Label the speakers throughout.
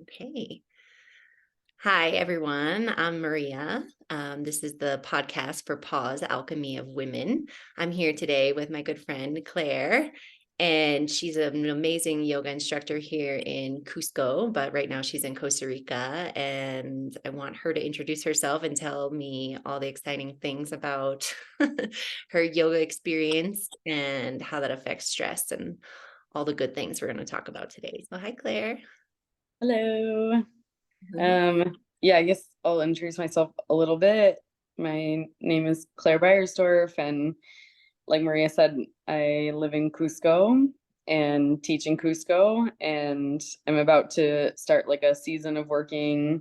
Speaker 1: Okay. Hi, everyone. I'm Maria. This is the podcast for Pause Alchemy of Women. I'm here today with my good friend Claire, and she's an amazing yoga instructor here in Cusco, but right now she's in Costa Rica. And I want her to introduce herself and tell me all the exciting things about her yoga experience and how that affects stress and all the good things we're going to talk about today. So, hi, Claire.
Speaker 2: Hello. Yeah, I guess I'll introduce myself a little bit. My name is Claire Beiersdorf, and like Maria said, I live in Cusco and teach in Cusco, and I'm about to start like a season of working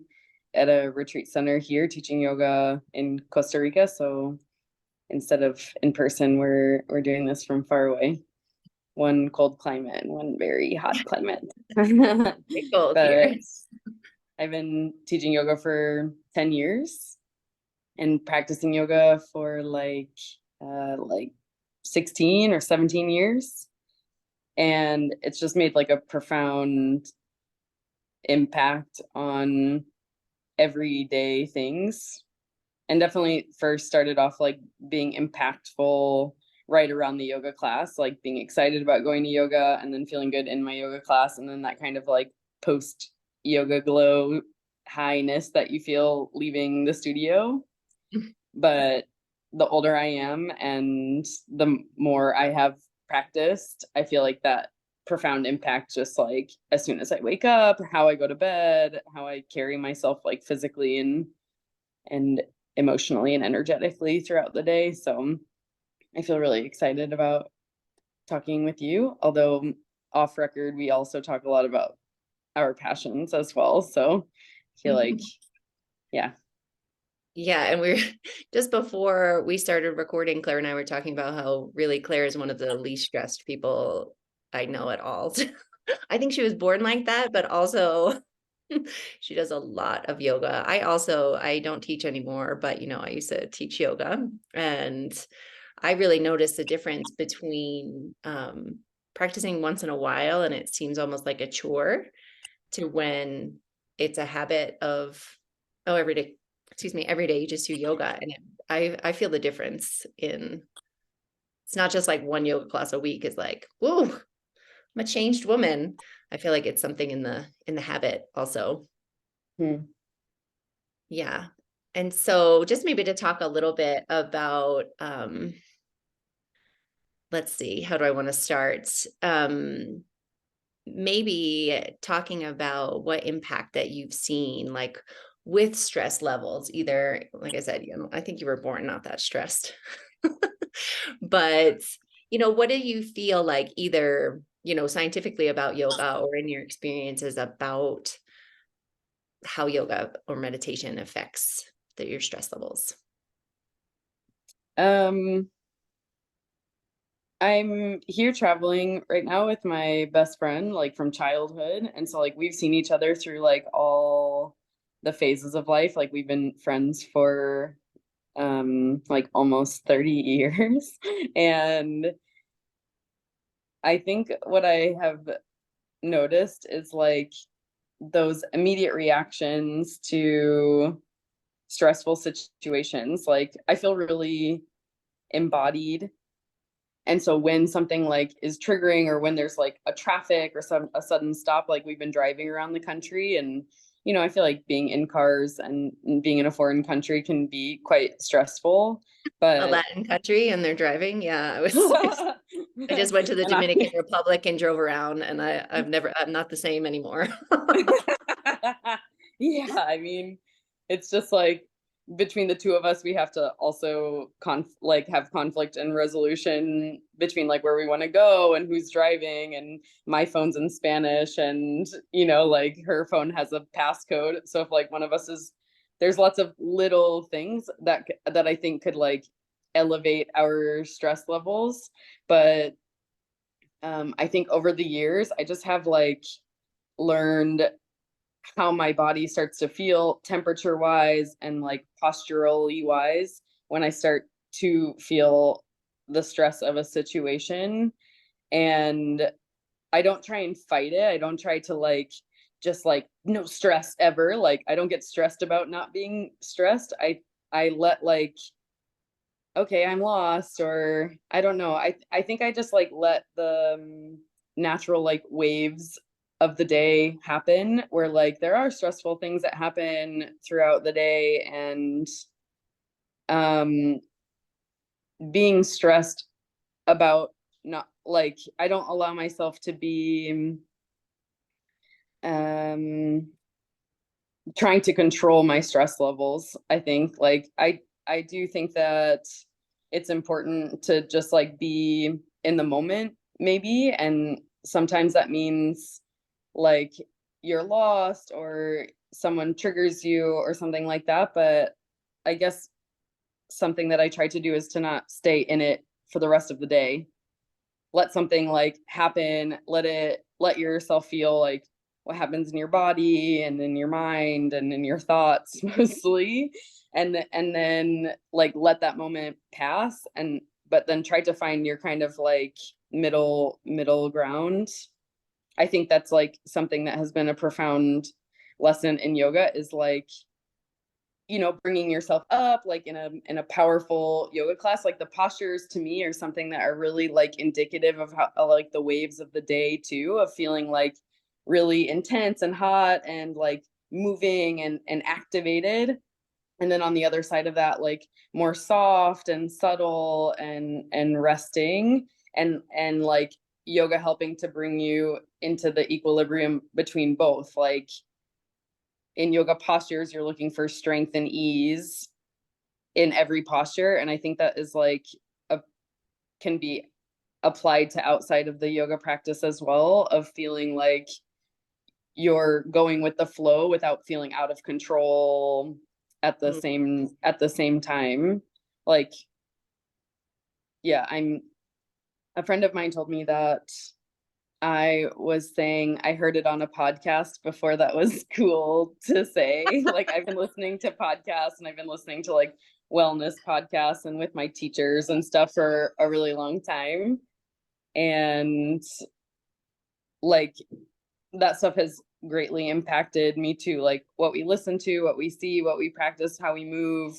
Speaker 2: at a retreat center here teaching yoga in Costa Rica. So instead of in person, we're doing this from far away. One cold climate and one very hot climate.
Speaker 1: Goals
Speaker 2: But
Speaker 1: here.
Speaker 2: I've been teaching yoga for 10 years and practicing yoga for like 16 or 17 years. And it's just made like a profound impact on everyday things. And definitely first started off like being impactful right around the yoga class, like being excited about going to yoga and then feeling good in my yoga class. And then that kind of like post yoga glow highness that you feel leaving the studio. But the older I am and the more I have practiced, I feel like that profound impact just like as soon as I wake up, how I go to bed, how I carry myself like physically and emotionally and energetically throughout the day. So I feel really excited about talking with you, although off record we also talk a lot about our passions as well. So I feel like, yeah.
Speaker 1: Yeah, and we're just before we started recording, Claire and I were talking about how really Claire is one of the least stressed people I know at all. I think she was born like that, but also she does a lot of yoga. I don't teach anymore, but I used to teach yoga, and I really noticed the difference between practicing once in a while and it seems almost like a chore to when it's a habit of, oh, every day you just do yoga. And I feel the difference in, it's not just like one yoga class a week. It's like, whoa, I'm a changed woman. I feel like it's something in the habit also.
Speaker 2: Hmm.
Speaker 1: Yeah. And so just maybe to talk a little bit about, let's see, how do I want to start? Maybe talking about what impact that you've seen, like with stress levels, either, like I said, I think you were born not that stressed, but, what do you feel like either, scientifically about yoga or in your experiences about how yoga or meditation affects your stress levels?
Speaker 2: Um, I'm here traveling right now with my best friend, like from childhood. And so like we've seen each other through like all the phases of life. Like we've been friends for like almost 30 years. And I think what I have noticed is like those immediate reactions to stressful situations. Like I feel really embodied. And so when something like is triggering or when there's like a traffic or a sudden stop, like we've been driving around the country and I feel like being in cars and being in a foreign country can be quite stressful.
Speaker 1: A
Speaker 2: But
Speaker 1: Latin country and they're driving. Yeah, I just went to the
Speaker 2: and
Speaker 1: Dominican Republic and drove around, and I'm not the same anymore.
Speaker 2: yeah, I mean, it's just like between the two of us, we have to also like have conflict and resolution between like where we want to go and who's driving. And my phone's in Spanish, and like her phone has a passcode. So if like one of us is, there's lots of little things that I think could like elevate our stress levels. But I think over the years, I just have like learned how my body starts to feel temperature wise and like posturally wise when I start to feel the stress of a situation. And I don't try and fight it. I don't try to like just like no stress ever. Like I don't get stressed about not being stressed. I let like, okay, I'm lost, or I don't know. I think I just like let the natural like waves of the day happen, where like there are stressful things that happen throughout the day, and um being stressed about not like, I don't allow myself to be um trying to control my stress levels. I think like I do think that it's important to just like be in the moment maybe, and sometimes that means like you're lost or someone triggers you or something like that, but I guess something that I try to do is to not stay in it for the rest of the day. Let something like happen, let yourself feel like what happens in your body and in your mind and in your thoughts mostly, and then like let that moment pass, and but then try to find your kind of like middle ground. I think that's like something that has been a profound lesson in yoga, is like, you know, bringing yourself up like in a powerful yoga class. Like the postures to me are something that are really like indicative of how like the waves of the day too, of feeling like really intense and hot and like moving and activated, and then on the other side of that like more soft and subtle and resting, and like yoga helping to bring you into the equilibrium between both. Like in yoga postures, you're looking for strength and ease in every posture, and I think that is like a can be applied to outside of the yoga practice as well, of feeling like you're going with the flow without feeling out of control
Speaker 1: Mm.
Speaker 2: at the same time. Like, yeah, I'm a friend of mine told me that I was saying, I heard it on a podcast before that was cool to say. Like I've been listening to podcasts, and I've been listening to like wellness podcasts and with my teachers and stuff for a really long time. And like that stuff has greatly impacted me too. Like what we listen to, what we see, what we practice, how we move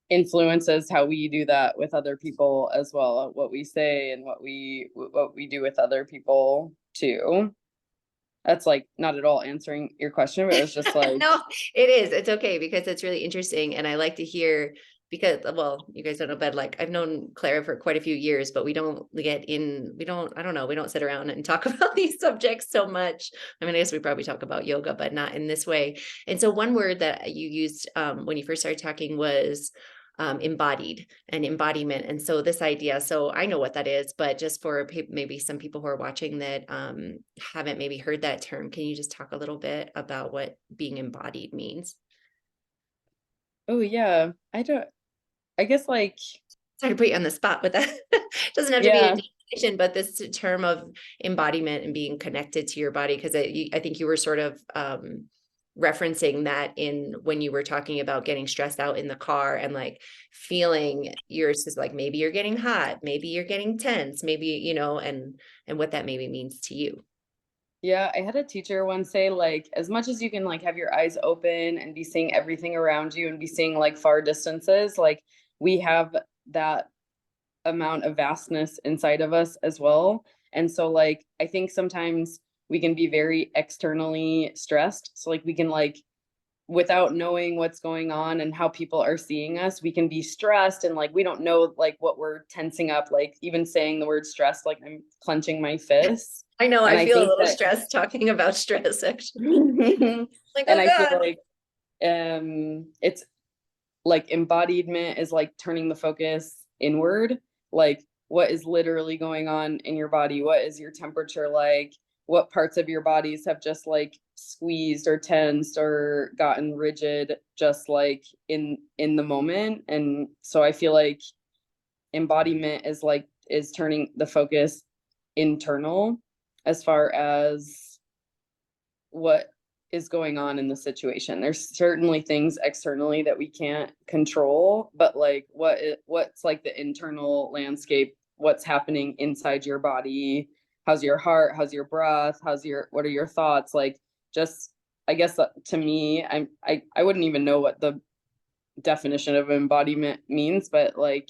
Speaker 2: influences how we do that with other people as well. What we say and what we do with other people too. That's like not at all answering your question, but it was just like,
Speaker 1: No, it is. It's okay because it's really interesting. And I like to hear because, well, you guys don't know, but like I've known Clara for quite a few years, but we don't get in, we don't, I don't know, we don't sit around and talk about these subjects so much. I mean, I guess we probably talk about yoga, but not in this way. And so one word that you used when you first started talking was embodied and embodiment. And so this idea, so I know what that is, but just for maybe some people who are watching that haven't maybe heard that term, can you just talk a little bit about what being embodied means?
Speaker 2: oh yeah, I guess like,
Speaker 1: Sorry to put you on the spot with that. Doesn't have to be a
Speaker 2: yeah,
Speaker 1: definition, but this term of embodiment and being connected to your body, because I think you were sort of referencing that in when you were talking about getting stressed out in the car and like feeling yours is like maybe you're getting hot, maybe you're getting tense, maybe, you know, and what that maybe means to you.
Speaker 2: yeah. I had a teacher once say like, as much as you can like have your eyes open and be seeing everything around you and be seeing like far distances, like we have that amount of vastness inside of us as well. And so like I think sometimes we can be very externally stressed. So like we can like, without knowing what's going on and how people are seeing us, we can be stressed, and like we don't know like what we're tensing up. Like even saying the word stress, like I'm clenching my fists.
Speaker 1: I know
Speaker 2: And
Speaker 1: I
Speaker 2: I
Speaker 1: feel a
Speaker 2: think
Speaker 1: little
Speaker 2: that
Speaker 1: stressed talking about stress actually.
Speaker 2: and
Speaker 1: Like, oh
Speaker 2: I feel
Speaker 1: God.
Speaker 2: like it's like embodiment is like turning the focus inward. Like what is literally going on in your body? What is your temperature like? What parts of your bodies have just like squeezed or tensed or gotten rigid just like in the moment? And so I feel like embodiment is like is turning the focus internal, as far as what is going on in the situation. There's certainly things externally that we can't control, but like what's like the internal landscape, what's happening inside your body, how's your heart, how's your breath, what are your thoughts, like, just, I guess to me, I wouldn't even know what the definition of embodiment means, but like,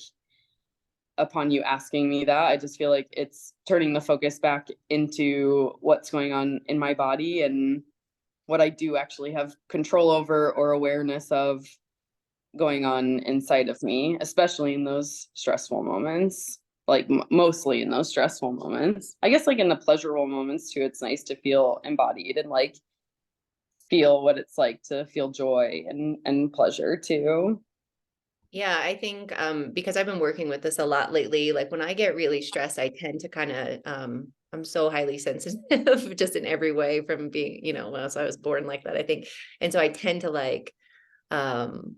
Speaker 2: upon you asking me that, I just feel like it's turning the focus back into what's going on in my body and what I do actually have control over or awareness of going on inside of me, especially in those stressful moments, like mostly in those stressful moments. I guess like in the pleasurable moments too, it's nice to feel embodied and like feel what it's like to feel joy and pleasure too.
Speaker 1: Yeah, I think because I've been working with this a lot lately, like when I get really stressed, I tend to kind of I'm so highly sensitive just in every way from being, well, so I was born like that, I think. And so I tend to like um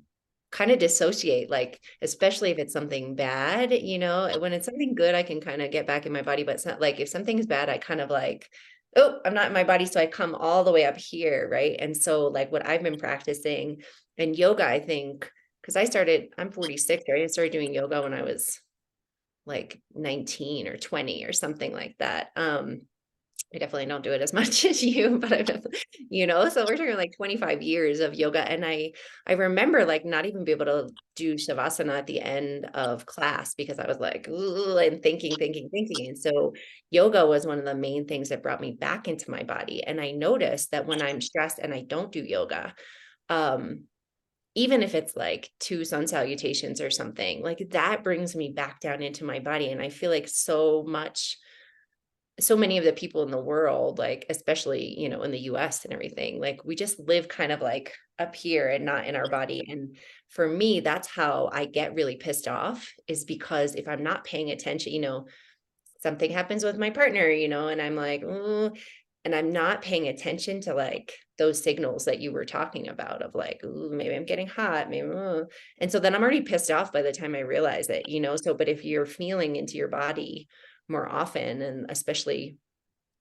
Speaker 1: kind of dissociate, like especially if it's something bad, when it's something good, I can kind of get back in my body, but it's not like if something's bad, I kind of like, oh, I'm not in my body. So I come all the way up here, right? And so like what I've been practicing in yoga, I think, because I'm 46, right? I started doing yoga when I was like 19 or 20 or something like that. I definitely don't do it as much as you, but I've definitely, so we're talking like 25 years of yoga. And I remember like not even be able to do Shavasana at the end of class because I was like, ooh, and thinking. And so yoga was one of the main things that brought me back into my body. And I noticed that when I'm stressed and I don't do yoga, um, even if it's like two sun salutations or something, like that brings me back down into my body. And I feel like so many of the people in the world, like especially, in the US and everything, like we just live kind of like up here and not in our body. And for me, that's how I get really pissed off, is because if I'm not paying attention, something happens with my partner, and I'm like, ooh, and I'm not paying attention to like those signals that you were talking about of like, ooh, maybe I'm getting hot, maybe, and so then I'm already pissed off by the time I realize it, so, but if you're feeling into your body more often, and especially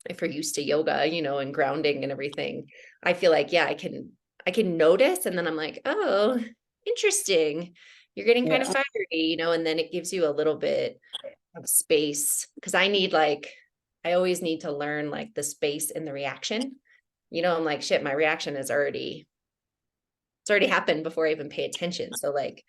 Speaker 1: if you're used to yoga, and grounding and everything, I feel like, yeah, I can notice. And then I'm like, oh, interesting. You're getting kind of
Speaker 2: Yeah.
Speaker 1: fiery, and then it gives you a little bit of space, because I always need to learn like the space in the reaction. I'm like, shit, my reaction it's already happened before I even pay attention. So like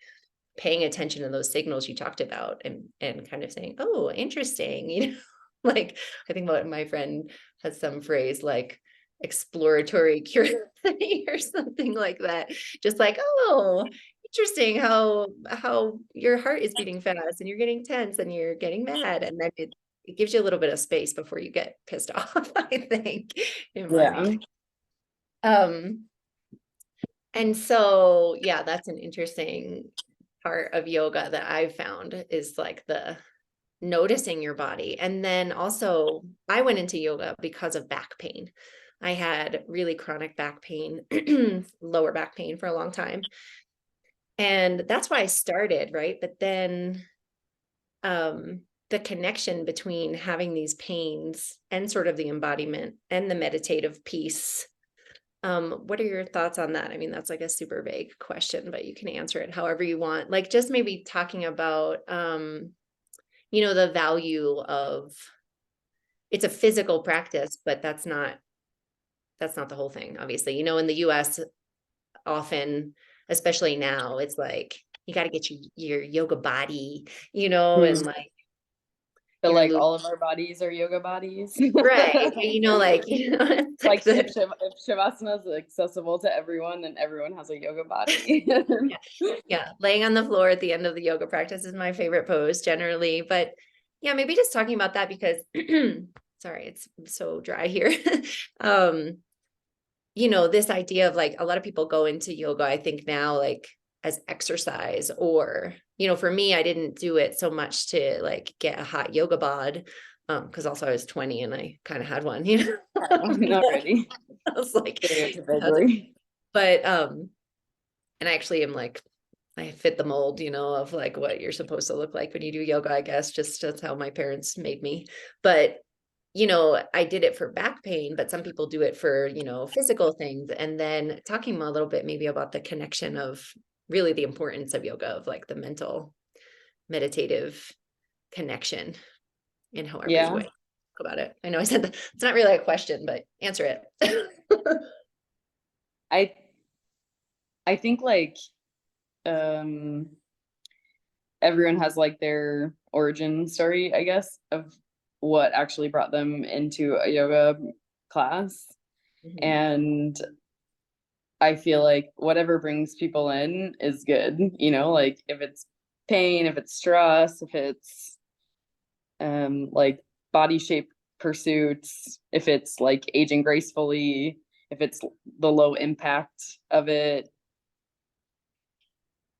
Speaker 1: paying attention to those signals you talked about, and kind of saying, oh, interesting, like I think what my friend has some phrase like exploratory curiosity or something like that. Just like, oh, interesting how your heart is beating fast and you're getting tense and you're getting mad. And then it gives you a little bit of space before you get pissed off, I think, in my
Speaker 2: Yeah.
Speaker 1: mind. Um, and so, yeah, that's an interesting part of yoga that I've found, is like the noticing your body. And then also, I went into yoga because of back pain. I had really chronic back pain, lower back pain for a long time. And that's why I started, right? But then the connection between having these pains and sort of the embodiment and the meditative piece. What are your thoughts on that? I mean, that's like a super vague question, but you can answer it however you want. Like just maybe talking about, the value of, it's a physical practice, but that's not the whole thing, obviously. In the US, often, especially now, it's like you got to get your yoga body,
Speaker 2: Hmm.
Speaker 1: and like
Speaker 2: But
Speaker 1: your
Speaker 2: like
Speaker 1: loop.
Speaker 2: all of our bodies are yoga bodies.
Speaker 1: Right. Like, it's like
Speaker 2: Like if Shavasana is accessible to everyone, then everyone has a yoga body.
Speaker 1: yeah, yeah. Laying on the floor at the end of the yoga practice is my favorite pose generally. But yeah, maybe just talking about that because sorry, it's so dry here. um, this idea of like a lot of people go into yoga, I think now, like as exercise, or, for me, I didn't do it so much to like get a hot yoga bod. Because also I was 20 and I kind of had one,
Speaker 2: Not really.
Speaker 1: I was like,
Speaker 2: Stereotypically.
Speaker 1: but and I actually am like, I fit the mold, of like what you're supposed to look like when you do yoga, I guess, just that's how my parents made me. But, I did it for back pain, but some people do it for, physical things. And then talking a little bit maybe about the connection of really the importance of yoga, of like the mental meditative connection in however you
Speaker 2: Yeah.
Speaker 1: way about it. I know I said that it's not really a question, but answer it.
Speaker 2: I I think like um everyone has like their origin story, I guess, of what actually brought them into a yoga class.
Speaker 1: Mhm.
Speaker 2: And I feel like whatever brings people in is good, like if it's pain, if it's stress, if it's like body shape pursuits, if it's like aging gracefully, if it's the low impact of it,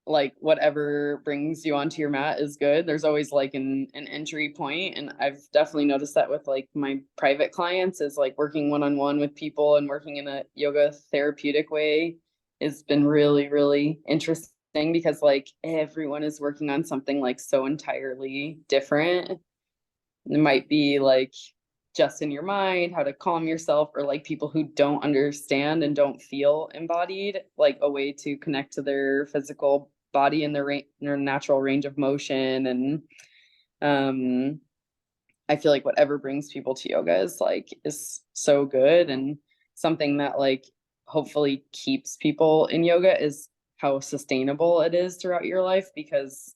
Speaker 2: like whatever brings you onto your mat is good. There's always like an entry point, and I've definitely noticed that with like my private clients, is like working one-on-one with people and working in a yoga therapeutic way has been really, really interesting, because like everyone is working on something like so entirely different. It might be like just in your mind, how to calm yourself, or like people who don't understand and don't feel embodied, like a way to connect to their physical body and their natural range of motion. And um I feel like whatever brings people to yoga is so good, and something that like hopefully keeps people in yoga is how sustainable it is throughout your life. Because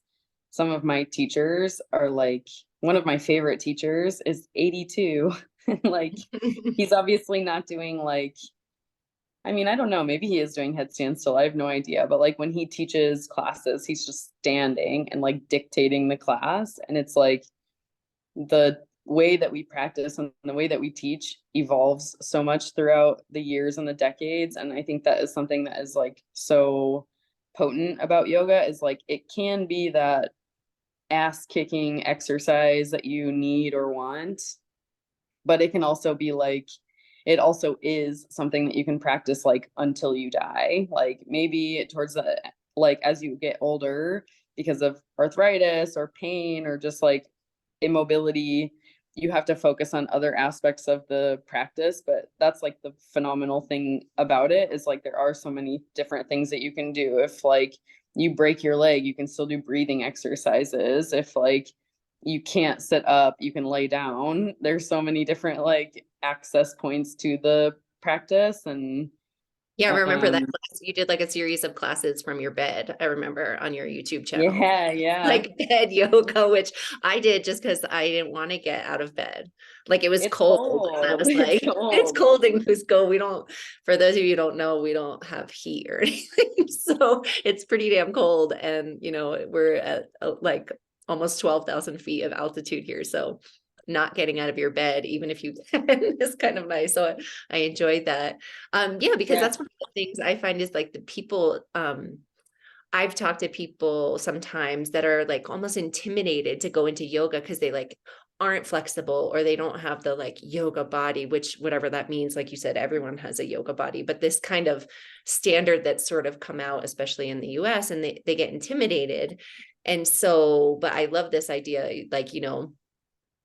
Speaker 2: some of my teachers are like, one of my favorite teachers is 82 and like he's obviously not doing like, I mean, I don't know, maybe he is doing headstands still, I have no idea, but like when he teaches classes, he's just standing and like dictating the class. And it's like the way that we practice and the way that we teach evolves so much throughout the years and the decades. And I think that is something that is like so potent about yoga, is like it can be that ass kicking exercise that you need or want, but it can also be like, it also is something that you can practice like until you die. Like maybe towards the, like as you get older, because of arthritis or pain or just like immobility, you have to focus on other aspects of the practice. But that's like the phenomenal thing about it, is like there are so many different things that you can do. If like you break your leg, you can still do breathing exercises. If like you can't sit up, you can lay down. There's so many different like access points to the practice. And
Speaker 1: Yeah, I remember that
Speaker 2: um
Speaker 1: class. You did like a series of classes from your bed, I remember on your YouTube channel.
Speaker 2: yeah,
Speaker 1: Like bed yoga, which I did just because I didn't want to get out of bed. Like it was
Speaker 2: it's
Speaker 1: cold. And I
Speaker 2: cold.
Speaker 1: was
Speaker 2: It's
Speaker 1: like, it's
Speaker 2: cold.
Speaker 1: cold in Cusco. We don't, for those of you who don't know, we don't have heat or anything. So it's pretty damn cold. And, we're at like almost 12,000 feet of altitude here. So not getting out of your bed, even if you can, is kind of nice. So I enjoyed that. Yeah, because
Speaker 2: Yeah.
Speaker 1: that's one of the things I find is like the people, I've talked to people sometimes that are like almost intimidated to go into yoga because they like aren't flexible, or they don't have the like yoga body, which whatever that means. Like you said, everyone has a yoga body, but this kind of standard that's sort of come out, especially in the US, and they get intimidated. And so, but I love this idea, like,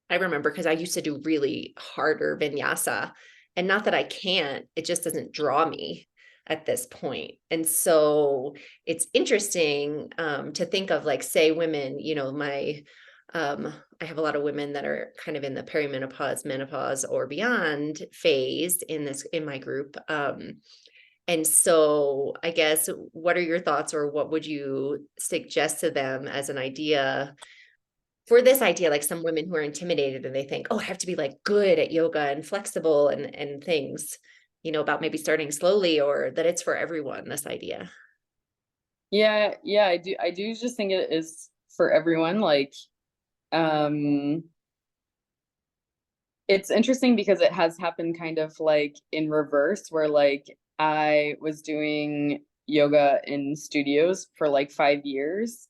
Speaker 1: I remember because I used to do really harder vinyasa, and not that I can't, it just doesn't draw me at this point. And so it's interesting to think of like, say, women, I have a lot of women that are kind of in the perimenopause, menopause, or beyond phase in my group. And so I guess, what are your thoughts, or what would you suggest to them as an idea for this idea, like some women who are intimidated and they think, oh, I have to be like good at yoga and flexible and things, about maybe starting slowly, or that it's for everyone, this idea.
Speaker 2: Yeah, I do just think it is for everyone. Like um it's interesting because it has happened kind of like in reverse, where like I was doing yoga in studios for like 5 years.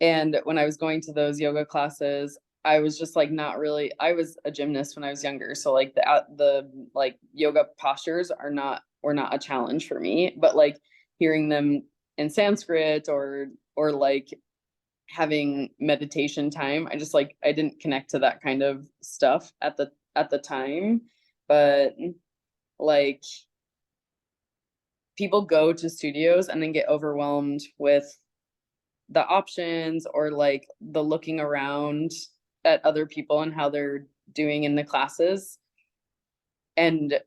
Speaker 2: And when I was going to those yoga classes, I was just like not really, I was a gymnast when I was younger. So like the like yoga postures were not a challenge for me. But like hearing them in Sanskrit, or like having meditation time, I just like I didn't connect to that kind of stuff at the time. But like people go to studios and then get overwhelmed with the options, or like the looking around at other people and how they're doing in the classes. And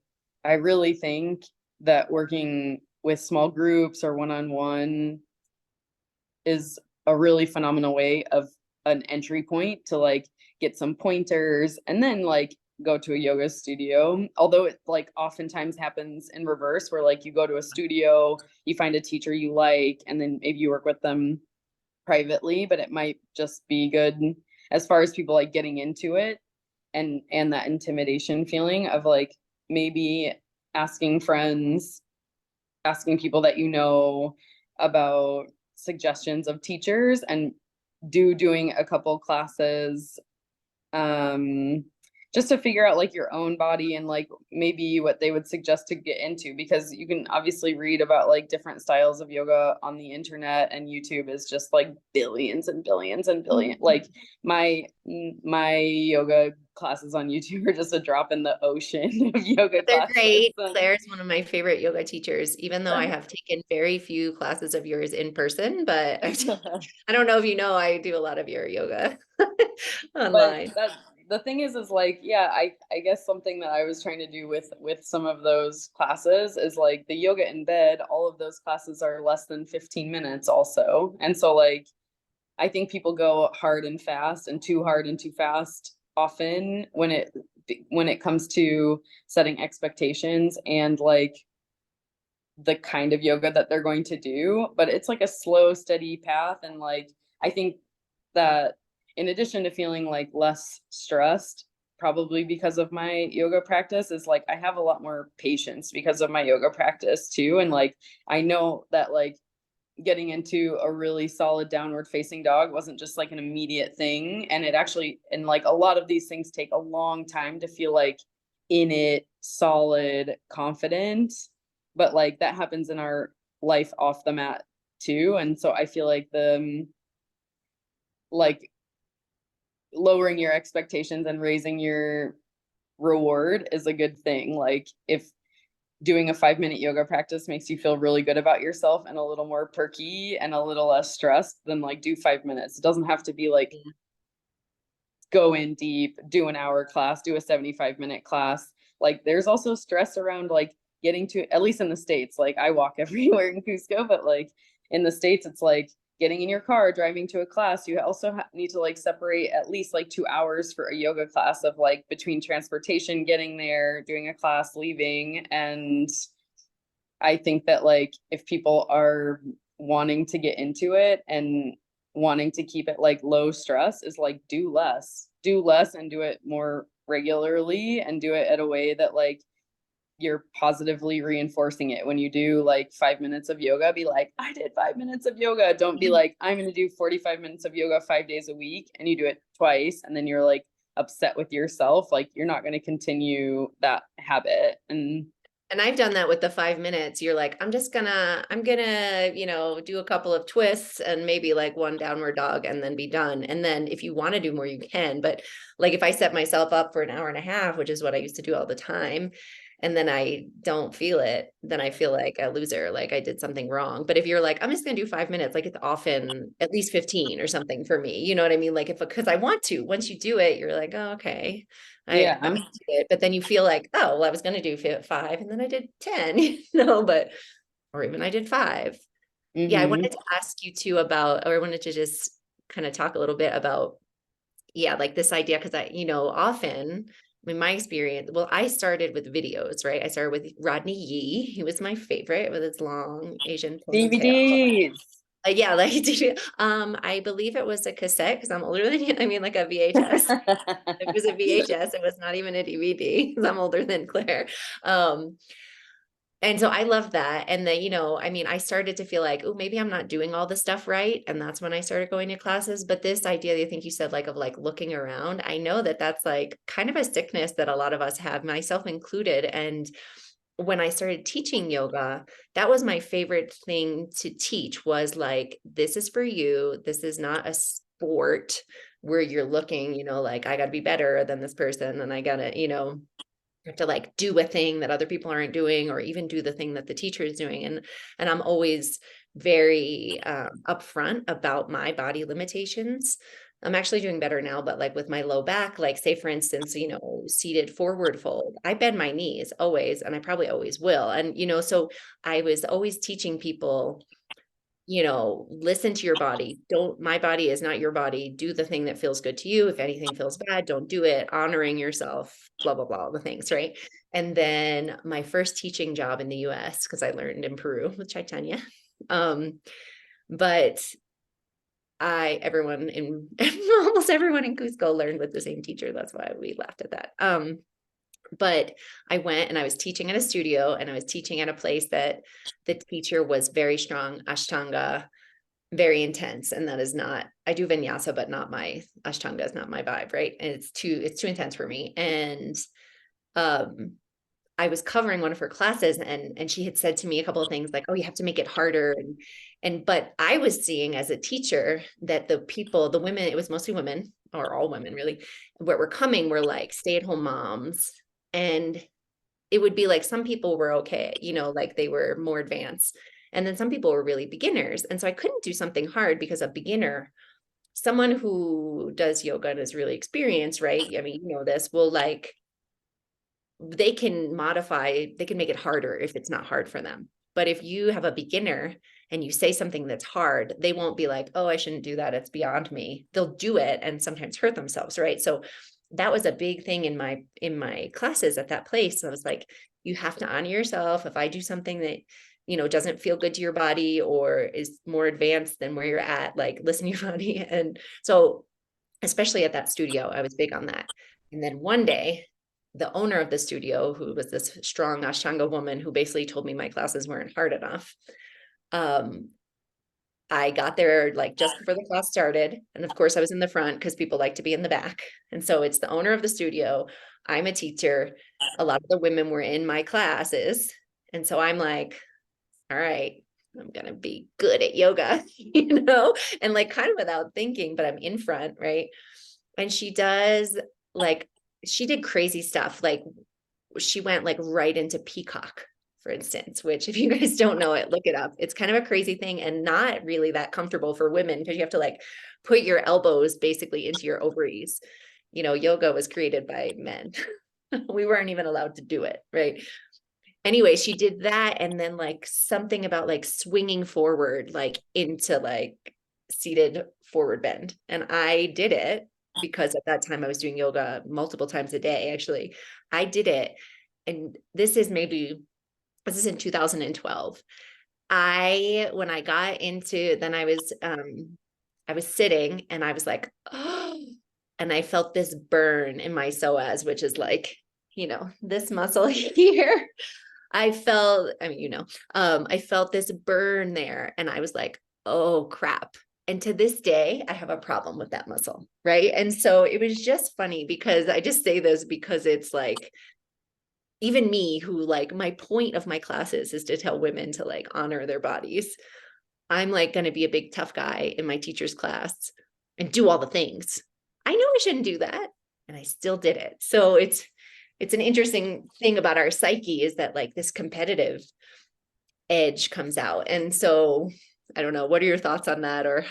Speaker 2: I really think that working with small groups or one-on-one is a really phenomenal way of an entry point to like get some pointers and then like go to a yoga studio. Although it like oftentimes happens in reverse where like you go to a studio, you find a teacher you like, and then maybe you work with them privately, but it might just be good as far as people like getting into it and that intimidation feeling of like maybe asking friends, asking people that you know about suggestions of teachers, and doing a couple classes um just to figure out like your own body and like maybe what they would suggest to get into, because you can obviously read about like different styles of yoga on the internet, and YouTube is just like billions and billions and billion. Like my yoga classes on YouTube are just a drop in the ocean of yoga
Speaker 1: They're
Speaker 2: classes.
Speaker 1: great. Claire's one of my favorite yoga teachers, even though I have taken very few classes of yours in person, but I don't know if you know, I do a lot of your yoga
Speaker 2: But
Speaker 1: online.
Speaker 2: that the thing is like, yeah, I guess something that I was trying to do with some of those classes is like the yoga in bed, all of those classes are less than 15 minutes also. And so like I think people go hard and fast and too hard and too fast often when it comes to setting expectations and like the kind of yoga that they're going to do, but it's like a slow steady path. And like I think that in addition to feeling like less stressed, probably because of my yoga practice, is like I have a lot more patience because of my yoga practice too. And like I know that like getting into a really solid downward facing dog wasn't just like an immediate thing, and it actually, and like a lot of these things take a long time to feel like in it, solid, confident, but like that happens in our life off the mat too. And so I feel like the like lowering your expectations and raising your reward is a good thing. Like if doing a 5-minute yoga practice makes you feel really good about yourself and a little more perky and a little less stressed, then like do 5 minutes. It doesn't have to be like go in deep, do an hour class, do a 75-minute class. Like there's also stress around like getting to, at least in the States, like I walk everywhere in Cusco, but like in the States, it's like getting in your car, driving to a class. You also need to like separate at least like 2 hours for a yoga class of like between transportation, getting there, doing a class, leaving. And I think that like if people are wanting to get into it and wanting to keep it like low stress, is like do less and do it more regularly, and do it at a way that like you're positively reinforcing it. When you do like 5 minutes of yoga, be like, I did 5 minutes of yoga. Don't be like, I'm going to do 45 minutes of yoga 5 days a week, and you do it twice and then you're like upset with yourself. Like you're not going to continue that habit.
Speaker 1: And I've done that with the 5 minutes. You're like, I'm gonna, do a couple of twists and maybe like one downward dog and then be done. And then if you want to do more, you can. But like if I set myself up for an hour and a half, which is what I used to do all the time, and then I don't feel it, then I feel like a loser, like I did something wrong. But if you're like, I'm just gonna do 5 minutes, like it's often at least 15 or something for me. You know what I mean? Like because I want to. Once you do it, you're like, oh, okay. I
Speaker 2: Yeah.
Speaker 1: did it, but then you feel like, oh, well, I was going to do 5 and then I did 10, but, or even I did 5. Yeah. I
Speaker 2: Mm-hmm.
Speaker 1: wanted to ask you too about, or I wanted to just kind of talk a little bit about, yeah, like this idea. Cause often in my experience, well, I started with videos, right? I started with Rodney Yee. He was my favorite with his long Asian ponytail.
Speaker 2: DVDs.
Speaker 1: Yeah, like I believe it was a cassette because I'm older than you. I mean, like a VHS. It was a VHS. It was not even a DVD because I'm older than Claire. Um, and so I love that. And then, I mean, I started to feel like, oh, maybe I'm not doing all the stuff right. And that's when I started going to classes. But this idea, I think you said, like, of like looking around, I know that that's like kind of a sickness that a lot of us have, myself included. And when I started teaching yoga, that was my favorite thing to teach, was like, this is for you. This is not a sport where you're looking, like I got to be better than this person. And I got to, have to like do a thing that other people aren't doing, or even do the thing that the teacher is doing. And I'm always very upfront about my body limitations. I'm actually doing better now, but like with my low back, like say for instance, seated forward fold, I bend my knees always, and I probably always will. And, so I was always teaching people, listen to your body. My body is not your body. Do the thing that feels good to you. If anything feels bad, don't do it. Honoring yourself, blah, blah, blah, all the things, right? And then my first teaching job in the US, because I learned in Peru with Chaitanya. But everyone in almost everyone in Cusco learned with the same teacher. That's why we laughed at that. But I went and I was teaching at a studio, and I was teaching at a place that the teacher was very strong Ashtanga, very intense. And that is not, I do vinyasa, but not my Ashtanga is not my vibe. Right. And it's too intense for me. And, um, I was covering one of her classes, and she had said to me a couple of things like, oh, you have to make it harder. But I was seeing as a teacher that the women, it was mostly women, or all women really, what were coming were like stay-at-home moms. And it would be like some people were okay, like they were more advanced. And then some people were really beginners. And so I couldn't do something hard, because a beginner, someone who does yoga and is really experienced, right? I mean, this will like, they can make it harder if it's not hard for them. But if you have a beginner and you say something that's hard, they won't be like, oh, I shouldn't do that, it's beyond me. They'll do it and sometimes hurt themselves, right? So that was a big thing in my classes at that place. I was like, you have to honor yourself. If I do something that doesn't feel good to your body or is more advanced than where you're at, like listen to your body. And so especially at that studio, I was big on that. And then one day, the owner of the studio, who was this strong Ashtanga woman who basically told me my classes weren't hard enough. I got there like just before the class started. And of course I was in the front because people like to be in the back. And so it's the owner of the studio. I'm a teacher. A lot of the women were in my classes. And so I'm like, all right, I'm going to be good at yoga, and like kind of without thinking, but I'm in front. Right. And she did crazy stuff. Like she went like right into peacock, for instance, which if you guys don't know it, look it up. It's kind of a crazy thing and not really that comfortable for women, because you have to like put your elbows basically into your ovaries. Yoga was created by men. We weren't even allowed to do it. Right. Anyway, she did that. And then like something about like swinging forward, like into like seated forward bend. And I did it because at that time I was doing yoga multiple times a day. Actually, I did it. And this is in 2012. When I got into, then I was sitting and I was like, oh, and I felt this burn in my psoas, which is like, this muscle here. I felt this burn there, and I was like, oh crap. And to this day, I have a problem with that muscle. Right. And so it was just funny, because I just say this because it's like, even me, who like my point of my classes is to tell women to like honor their bodies. I'm like going to be a big tough guy in my teacher's class and do all the things. I know I shouldn't do that, and I still did it. So it's an interesting thing about our psyche, is that like this competitive edge comes out. And so I don't know, what are your thoughts on that, or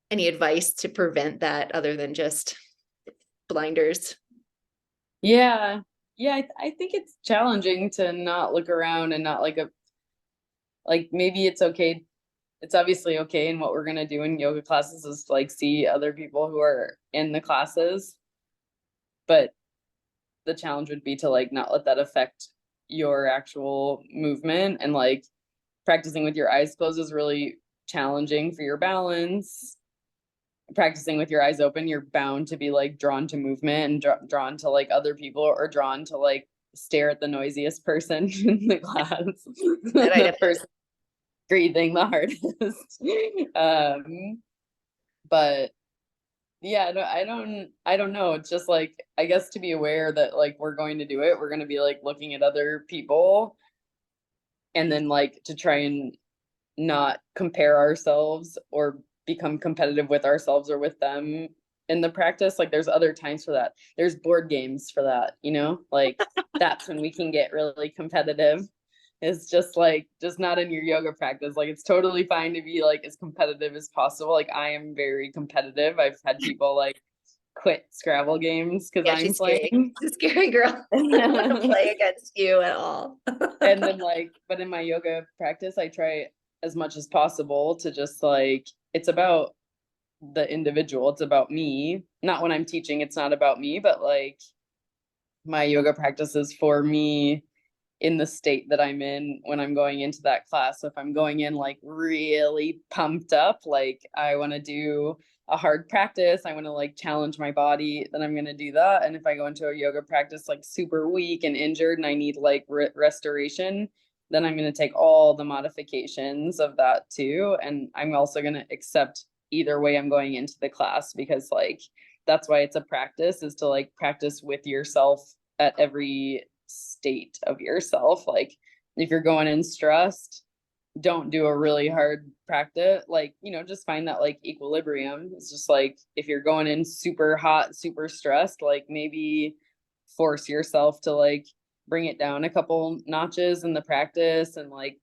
Speaker 1: any advice to prevent that other than just blinders?
Speaker 2: Yeah. Yeah, I think it's challenging to not look around and not like maybe it's okay. It's obviously okay, and what we're gonna do in yoga classes is like see other people who are in the classes. But the challenge would be to like not let that affect your actual movement, and like practicing with your eyes closed is really challenging for your balance. Practicing with your eyes open, you're bound to be like drawn to movement and drawn to like other people, or drawn to like stare at the noisiest person in the class.
Speaker 1: That I
Speaker 2: The person breathing the hardest. But yeah, no, I don't know. It's just like, I guess to be aware that like we're going to do it, we're going to be like looking at other people, and then like to try and not compare ourselves or become competitive with ourselves or with them in the practice. Like there's other times for that. There's board games for that, like that's when we can get really competitive. It's just like, just not in your yoga practice. Like, it's totally fine to be like as competitive as possible. Like, I am very competitive. I've had people like quit Scrabble games because
Speaker 1: Yeah,
Speaker 2: I'm
Speaker 1: she's scary.
Speaker 2: playing.
Speaker 1: She's a scary girl. I don't want to play against you at all.
Speaker 2: And then like, but in my yoga practice, I try as much as possible to just like, it's about the individual. It's about me. Not when I'm teaching, it's not about me, but like my yoga practice is for me in the state that I'm in when I'm going into that class. So if I'm going in like really pumped up, like I want to do a hard practice, I want to like challenge my body, then I'm going to do that. And if I go into a yoga practice like super weak and injured and I need like restoration, then I'm going to take all the modifications of that too. And I'm also going to accept either way I'm going into the class, because like that's why it's a practice, is to like practice with yourself at every state of yourself. Like if you're going in stressed, don't do a really hard practice. Like, you know, just find that like equilibrium. It's just like if you're going in super hot, super stressed, like maybe force yourself to like bring it down a couple notches in the practice and like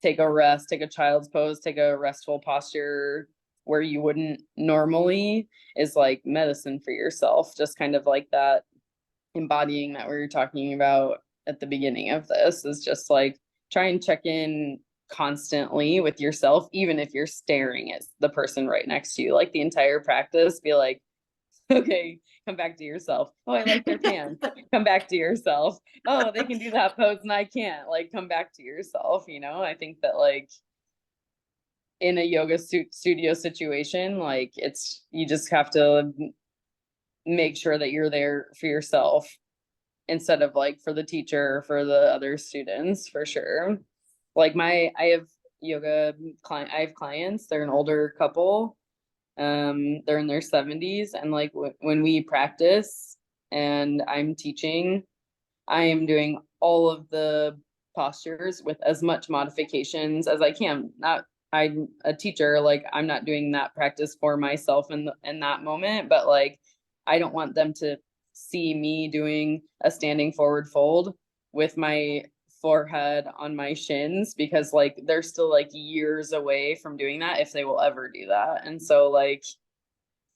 Speaker 2: take a rest, take a child's pose, take a restful posture where you wouldn't normally, is like medicine for yourself. Just kind of like that embodying that we were talking about at the beginning of this, is just like try and check in constantly with yourself, even if you're staring at the person right next to you, like the entire practice, be like, okay, come back to yourself. Oh, I like their pants. Come back to yourself. Oh, they can do that pose and I can't. Like, come back to yourself. You know, I think that like in a yoga studio situation, like it's, you just have to make sure that you're there for yourself instead of like for the teacher or for the other students, for sure. Like I have yoga client, I have clients, they're an older couple. They're in their 70s, and like when we practice and I'm teaching, I am doing all of the postures with as much modifications as I can. Not, I'm a teacher, like I'm not doing that practice for myself in that moment, but like I don't want them to see me doing a standing forward fold with my forehead on my shins, because like they're still like years away from doing that, if they will ever do that. And so like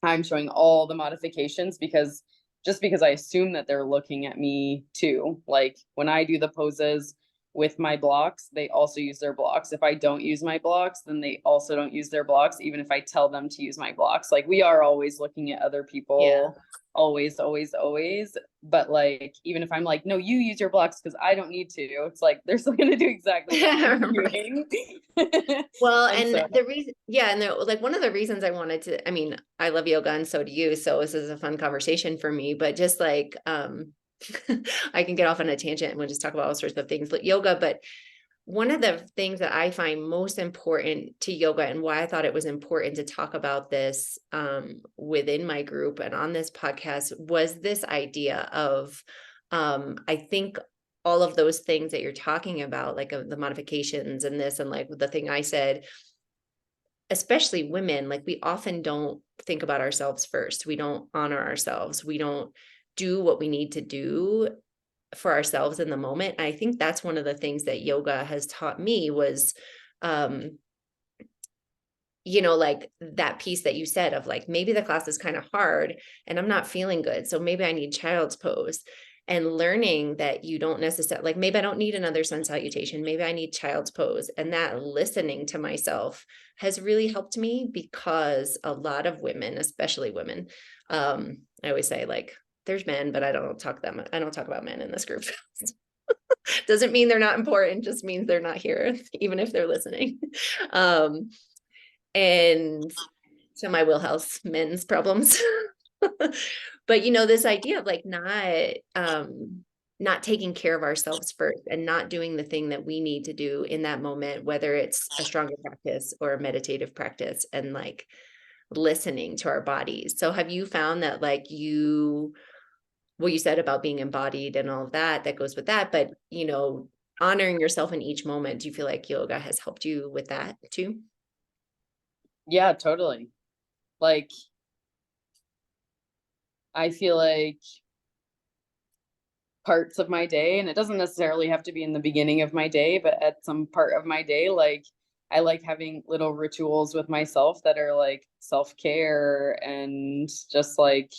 Speaker 2: I'm showing all the modifications, because just because I assume that they're looking at me too. Like when I do the poses with my blocks, they also use their blocks. If I don't use my blocks, then they also don't use their blocks, even if I tell them to use my blocks. Like we are always looking at other
Speaker 1: Yeah.
Speaker 2: people, always, always, always. But like, even if I'm like, no, you use your blocks because I don't need to, it's like they're still gonna do exactly what I'm
Speaker 1: Right.
Speaker 2: doing.
Speaker 1: Well,
Speaker 2: And
Speaker 1: and
Speaker 2: so
Speaker 1: the reason, yeah, and like one of the reasons I wanted to, I mean, I love yoga and so do you, so this is a fun conversation for me, but just like, I can get off on a tangent and we'll just talk about all sorts of things like yoga, but one of the things that I find most important to yoga and why I thought it was important to talk about this within my group and on this podcast was this idea of, I think all of those things that you're talking about, like the modifications and this, and like the thing I said, especially women, like we often don't think about ourselves first. We don't honor ourselves. We don't do what we need to do for ourselves in the moment. I think that's one of the things that yoga has taught me was, um, like that piece that you said of like, maybe the class is kind of hard and I'm not feeling good. So maybe I need child's pose, and learning that you don't necessarily, like, maybe I don't need another sun salutation. Maybe I need child's pose. And that listening to myself has really helped me, because a lot of women, especially women, I always say like, there's men, but I don't talk about men in this group. Doesn't mean they're not important, just means they're not here, even if they're listening. Um, and so my wheelhouse, men's problems. But this idea of like not taking care of ourselves first and not doing the thing that we need to do in that moment, whether it's a stronger practice or a meditative practice, and like listening to our bodies. So have you found that like you said about being embodied and all of that, that goes with that, but honoring yourself in each moment, do you feel like yoga has helped you with that too?
Speaker 2: yeah, totally. Like I feel like parts of my day, and it doesn't necessarily have to be in the beginning of my day, but at some part of my day, like I like having little rituals with myself that are like self-care and just like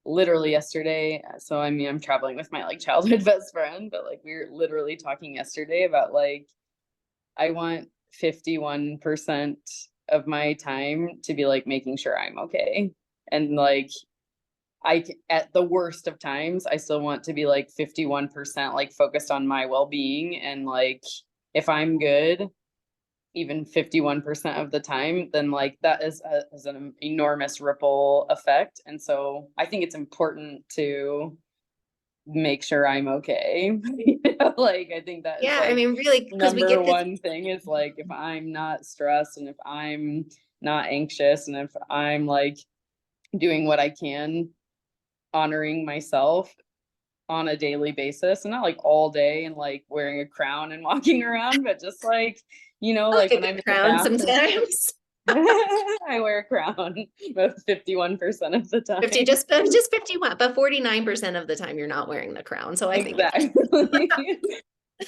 Speaker 2: literally yesterday. So I mean, I'm traveling with my like childhood best friend, but like we were literally talking yesterday about like I want 51% of my time to be like making sure I'm okay. And like at the worst of times, I still want to be like 51% like focused on my well-being, and like if I'm good even 51% of the time, then like that is an enormous ripple effect. And so I think it's important to make sure I'm okay. Like I think that is
Speaker 1: Yeah, I
Speaker 2: like
Speaker 1: mean, really, because we
Speaker 2: number
Speaker 1: get this.
Speaker 2: one thing is like if I'm not stressed and if I'm not anxious and if I'm like doing what I can, honoring myself on a daily basis, and not like all day and like wearing a crown and walking around, but just like,
Speaker 1: I like
Speaker 2: like
Speaker 1: a
Speaker 2: when I'm
Speaker 1: good
Speaker 2: in the
Speaker 1: crown
Speaker 2: bathroom.
Speaker 1: sometimes.
Speaker 2: I wear a crown about 51% of the
Speaker 1: 50,
Speaker 2: time.
Speaker 1: just 51, but 49% of the time you're not wearing the crown. So I think it
Speaker 2: Exactly.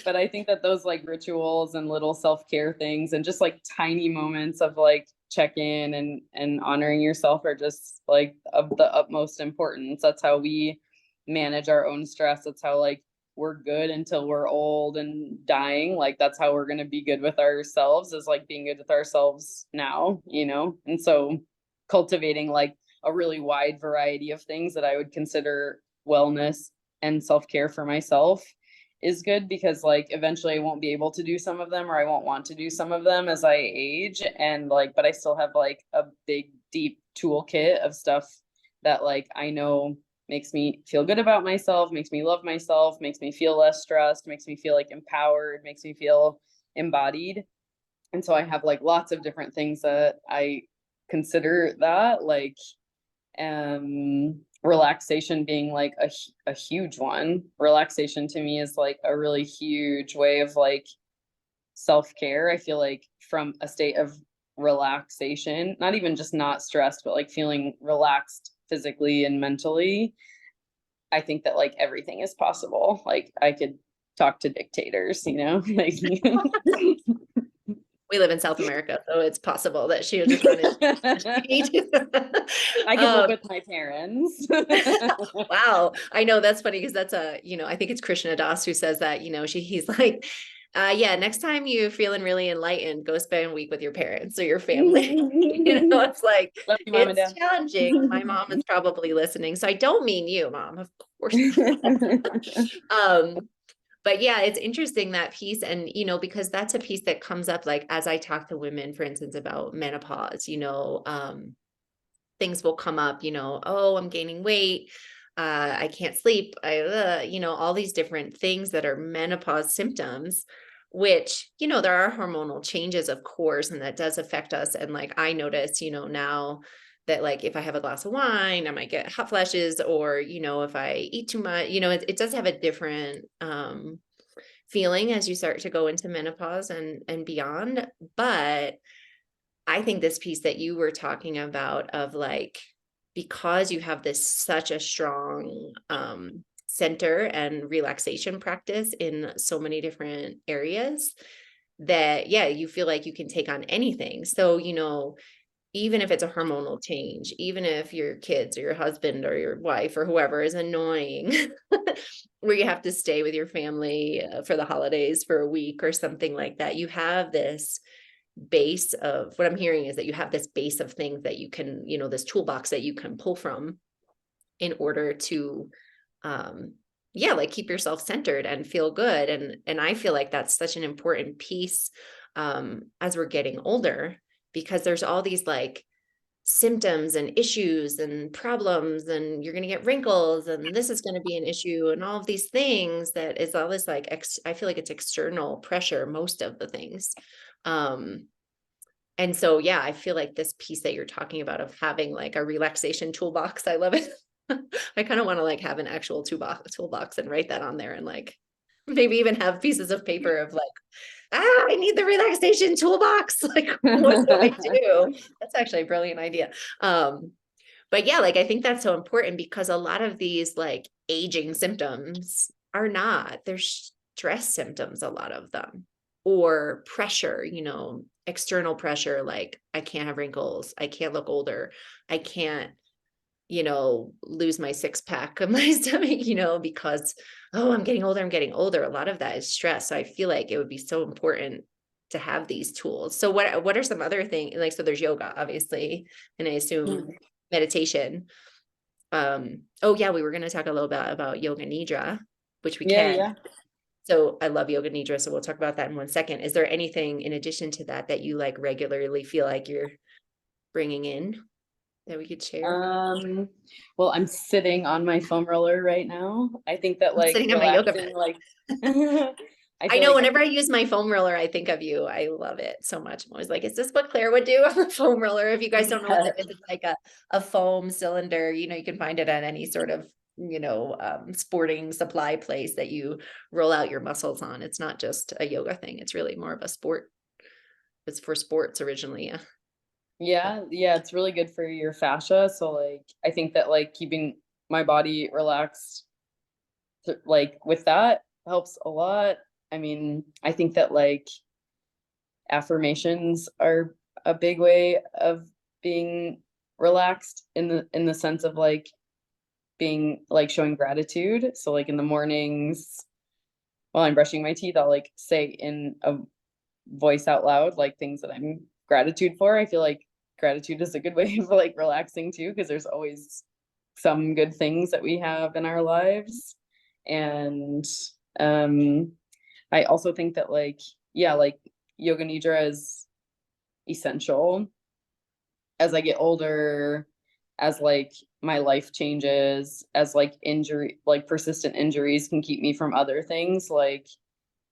Speaker 2: But I think that those like rituals and little self-care things and just like tiny moments of like check in and honoring yourself are just like of the utmost importance. That's how we manage our own stress. That's how like we're good until we're old and dying. Like that's how we're going to be good with ourselves, is like being good with ourselves now, And so cultivating like a really wide variety of things that I would consider wellness and self-care for myself is good, because like eventually I won't be able to do some of them, or I won't want to do some of them as I age, and like but I still have like a big deep toolkit of stuff that like I know makes me feel good about myself, makes me love myself, makes me feel less stressed, makes me feel like empowered, makes me feel embodied. And so I have like lots of different things that I consider that, like relaxation being like a huge one. Relaxation to me is like a really huge way of like self-care. I feel like from a state of relaxation, not even just not stressed, but like feeling relaxed physically and mentally, I think that like everything is possible. Like I could talk to dictators, like
Speaker 1: we live in South America, so it's possible that she would just run into
Speaker 2: I could live
Speaker 1: um,
Speaker 2: with my parents.
Speaker 1: wow. I know that's funny because that's I think it's Krishna Das who says that, he's like, yeah, next time you're feeling really enlightened, go spend a week with your parents or your family. It's like,
Speaker 2: Love you, mom and
Speaker 1: it's
Speaker 2: dad.
Speaker 1: challenging. My mom is probably listening. So I don't mean you, mom, of course. Um, but yeah, it's interesting, that piece. And, because that's a piece that comes up, like, as I talk to women, for instance, about menopause, things will come up, oh, I'm gaining weight. I can't sleep. All these different things that are menopause symptoms, which, there are hormonal changes, of course, and that does affect us. And like, I notice, now that like, if I have a glass of wine, I might get hot flashes, or, if I eat too much, it does have a different, feeling as you start to go into menopause and beyond. But I think this piece that you were talking about, of like, because you have this such a strong center and relaxation practice in so many different areas, that yeah, you feel like you can take on anything. So, even if it's a hormonal change, even if your kids or your husband or your wife or whoever is annoying, where you have to stay with your family for the holidays for a week or something like that, you have this base of, what I'm hearing is that you have this base of things that you can, this toolbox that you can pull from in order to, yeah, like keep yourself centered and feel good. And I feel like that's such an important piece, as we're getting older, because there's all these like symptoms and issues and problems, and you're going to get wrinkles, and this is going to be an issue, and all of these things, that is all this like, I feel like it's external pressure, most of the things. And so, yeah, I feel like this piece that you're talking about, of having like a relaxation toolbox, I love it. I kind of want to like have an actual toolbox and write that on there, and like maybe even have pieces of paper of like, I need the relaxation toolbox. Like, what do I do? That's actually a brilliant idea. But yeah, like I think that's so important because a lot of these like aging symptoms are not, they're stress symptoms, a lot of them, or pressure, external pressure, like I can't have wrinkles, I can't look older, I can't, lose my six pack of my stomach, because, oh, I'm getting older. A lot of that is stress. So I feel like it would be so important to have these tools. So what are some other things? Like, so there's yoga, obviously, and I assume meditation. Oh yeah, we were going to talk a little bit about yoga nidra, which we
Speaker 2: Yeah,
Speaker 1: can.
Speaker 2: yeah.
Speaker 1: So I love yoga nidra, so we'll talk about that in 1 second. Is there anything in addition to that that you like regularly feel like you're bringing in that we could share?
Speaker 2: Um, well, I'm sitting on my foam roller right now. I think that
Speaker 1: I'm
Speaker 2: like
Speaker 1: sitting on my yoga
Speaker 2: relaxing,
Speaker 1: mat.
Speaker 2: like I
Speaker 1: I
Speaker 2: feel
Speaker 1: know
Speaker 2: like
Speaker 1: whenever I use my foam roller, I think of you. I love it so much. I'm always like, is this what Claire would do on the foam roller? If you guys don't know what
Speaker 2: yeah,
Speaker 1: that is, it's like a foam cylinder. You can find it at any sort of, sporting supply place that you roll out your muscles on. It's not just a yoga thing. It's really more of a sport. It's for sports originally. Yeah.
Speaker 2: yeah, it's really good for your fascia. So like I think that like keeping my body relaxed like with that helps a lot. I mean, I think that like affirmations are a big way of being relaxed in the sense of like being like showing gratitude. So like in the mornings while I'm brushing my teeth, I'll like say in a voice out loud like things that I'm gratitude for. I feel like gratitude is a good way of like relaxing too, because there's always some good things that we have in our lives. And um I also think that like, yeah, like yoga nidra is essential as I get older, as like my life changes, as like injury, like persistent injuries can keep me from other things like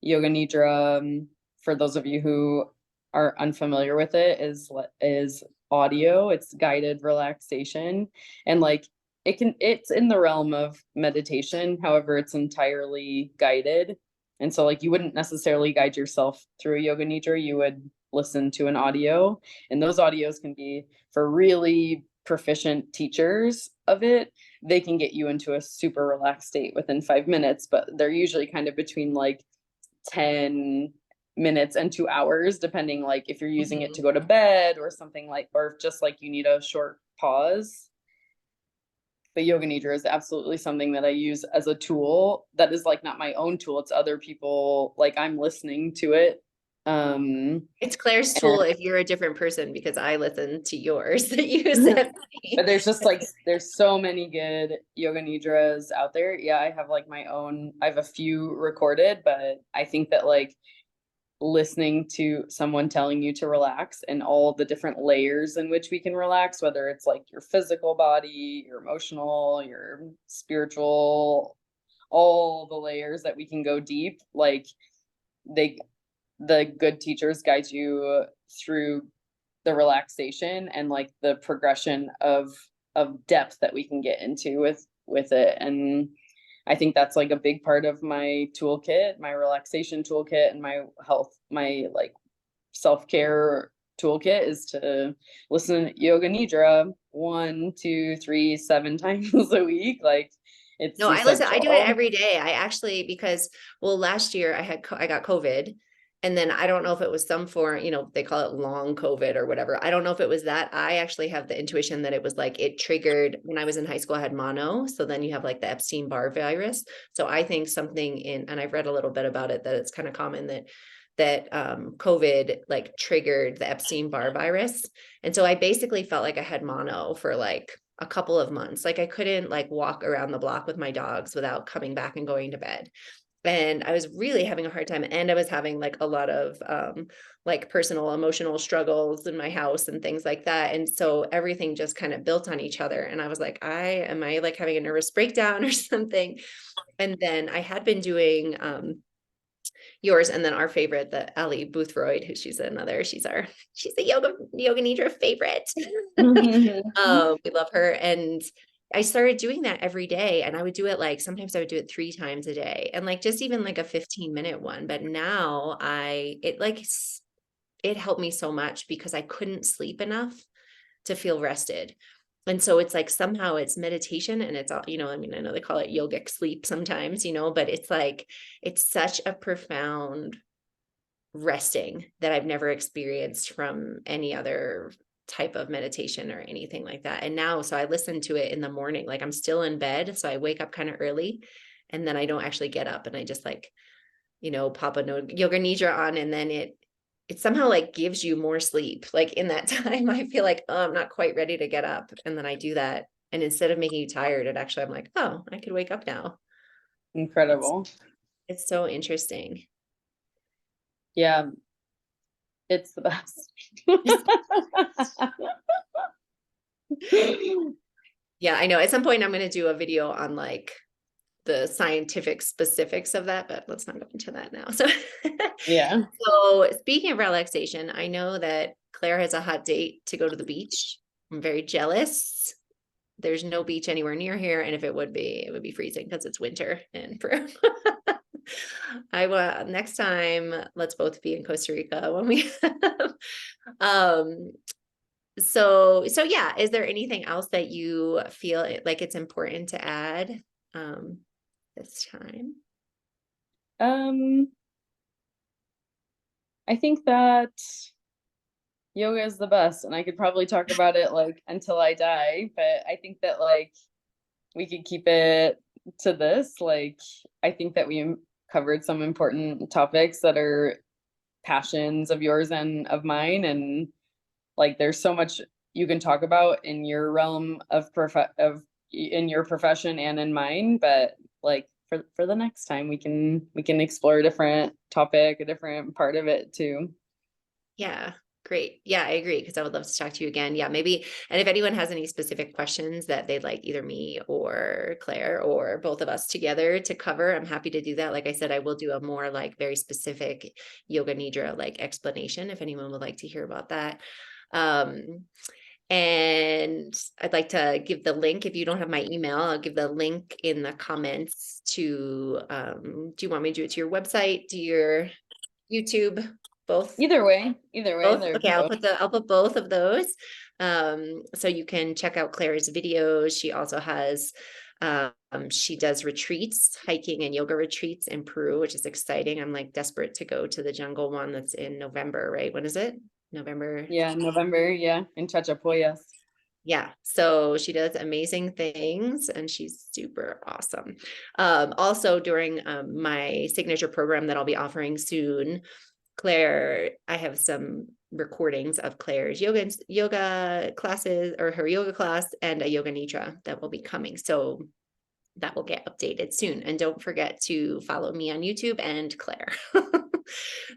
Speaker 2: yoga nidra. For those of you who are unfamiliar with it, is audio. It's guided relaxation, and like it's in the realm of meditation. However, it's entirely guided, and so like you wouldn't necessarily guide yourself through a yoga nidra. You would listen to an audio, and those audios can be for really proficient teachers of it. They can get you into a super relaxed state within 5 minutes, but they're usually kind of between like 10 minutes and 2 hours, depending like if you're using it to
Speaker 1: Mhm.
Speaker 2: go to bed or something like, or just like you need a short pause. But yoga nidra is absolutely something that I use as a tool that is like not my own tool. It's other people, like I'm listening to it.
Speaker 1: It's Claire's
Speaker 2: And
Speaker 1: tool if you're a different person because I listen to yours that you sent
Speaker 2: but
Speaker 1: me.
Speaker 2: there's just like there's so many good yoga nidras out there. Yeah, I have like my own, I have a few recorded, but I think that like listening to someone telling you to relax and all the different layers in which we can relax, whether it's like your physical body, your emotional, your spiritual, all the layers that we can go deep, like they the good teachers guide you through the relaxation and like the progression of depth that we can get into with it. And I think that's like a big part of my toolkit, my relaxation toolkit, and my health, my like self-care toolkit is to listen to yoga nidra 1, 2, 3, 7 times a week. Like it's
Speaker 1: No, I listen, I do it
Speaker 2: essential.
Speaker 1: every day. I actually, because, well, last year I got COVID, and then I don't know if it was some form, they call it long COVID or whatever. I don't know if it was that. I actually have the intuition that it was like it triggered when I was in high school, I had mono. So then you have like the Epstein-Barr virus. So I think something and I've read a little bit about it, that it's kind of common that COVID like triggered the Epstein-Barr virus. And so I basically felt like I had mono for like a couple of months. Like I couldn't like walk around the block with my dogs without coming back and going to bed. And I was really having a hard time. And I was having like a lot of like personal emotional struggles in my house and things like that. And so everything just kind of built on each other. And I was like, am I like having a nervous breakdown or something? And then I had been doing yours, and then our favorite, the Ali Boothroyd, who she's a yoga nidra favorite. We love her. And I started doing that every day, and I would do it like sometimes I would do it 3 times a day, and like just even like a 15-minute one. But now it helped me so much because I couldn't sleep enough to feel rested. And so it's like somehow it's meditation and it's all, you know, I mean, I know they call it yogic sleep sometimes, you know, but it's like, it's such a profound resting that I've never experienced from any other type of meditation or anything like that. And now, so I listen to it in the morning, like I'm still in bed. So I wake up kind of early and then I don't actually get up and I just like, you know, pop a yoga nidra on and then it somehow like gives you more sleep. Like in that time, I feel like, oh, I'm not quite ready to get up. And then I do that. And instead of making you tired, it actually, I'm like, oh, I could wake up now. It's,
Speaker 2: Incredible.
Speaker 1: it's so interesting.
Speaker 2: Yeah, it's the best.
Speaker 1: Yeah, I know. At some point, I'm going to do a video on like the scientific specifics of that, but let's not go into that now. So,
Speaker 2: Yeah.
Speaker 1: so speaking of relaxation, I know that Claire has a hot date to go to the beach. I'm very jealous. There's no beach anywhere near here, and if it would be freezing because it's winter in Peru. I want next time. Let's both be in Costa Rica when we. um. So yeah. Is there anything else that you feel like it's important to add? This time.
Speaker 2: Um, I think that yoga is the best, and I could probably talk about it like until I die, but I think that like we could keep it to this. Like, I think that we covered some important topics that are passions of yours and of mine, and like there's so much you can talk about in your realm of in your profession and in mine, but like for the next time we can explore a different topic, a different part of it too.
Speaker 1: Yeah, great. Yeah, I agree because I would love to talk to you again. Yeah, maybe. And if anyone has any specific questions that they'd like either me or Claire or both of us together to cover, I'm happy to do that. Like I said, I will do a more like very specific yoga nidra like explanation if anyone would like to hear about that. Um, and I'd like to give the link. If you don't have my email, I'll give the link in the comments to, do you want me to do it to your website, to your YouTube, both?
Speaker 2: Either way,
Speaker 1: Both?
Speaker 2: they're
Speaker 1: Okay,
Speaker 2: both.
Speaker 1: I'll put both of those. So you can check out Claire's videos. She also has, she does retreats, hiking and yoga retreats in Peru, which is exciting. I'm like desperate to go to the jungle one that's in November, right? When is it? November.
Speaker 2: Yeah, November, yeah, in Chachapoyas.
Speaker 1: Yeah, so she does amazing things and she's super awesome. Also during my signature program that I'll be offering soon, Claire, I have some recordings of Claire's yoga classes or her yoga class and a yoga nidra that will be coming. So that will get updated soon. And don't forget to follow me on YouTube and Claire.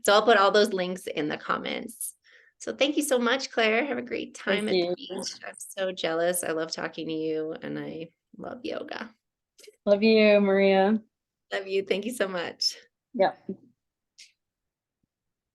Speaker 1: So I'll put all those links in the comments. So thank you so much, Claire. Have a great
Speaker 2: Thank
Speaker 1: time at the
Speaker 2: you.
Speaker 1: beach. I'm so jealous. I love talking to you and I love yoga.
Speaker 2: Love you, Maria.
Speaker 1: Love you. Thank you so much.
Speaker 2: Yeah.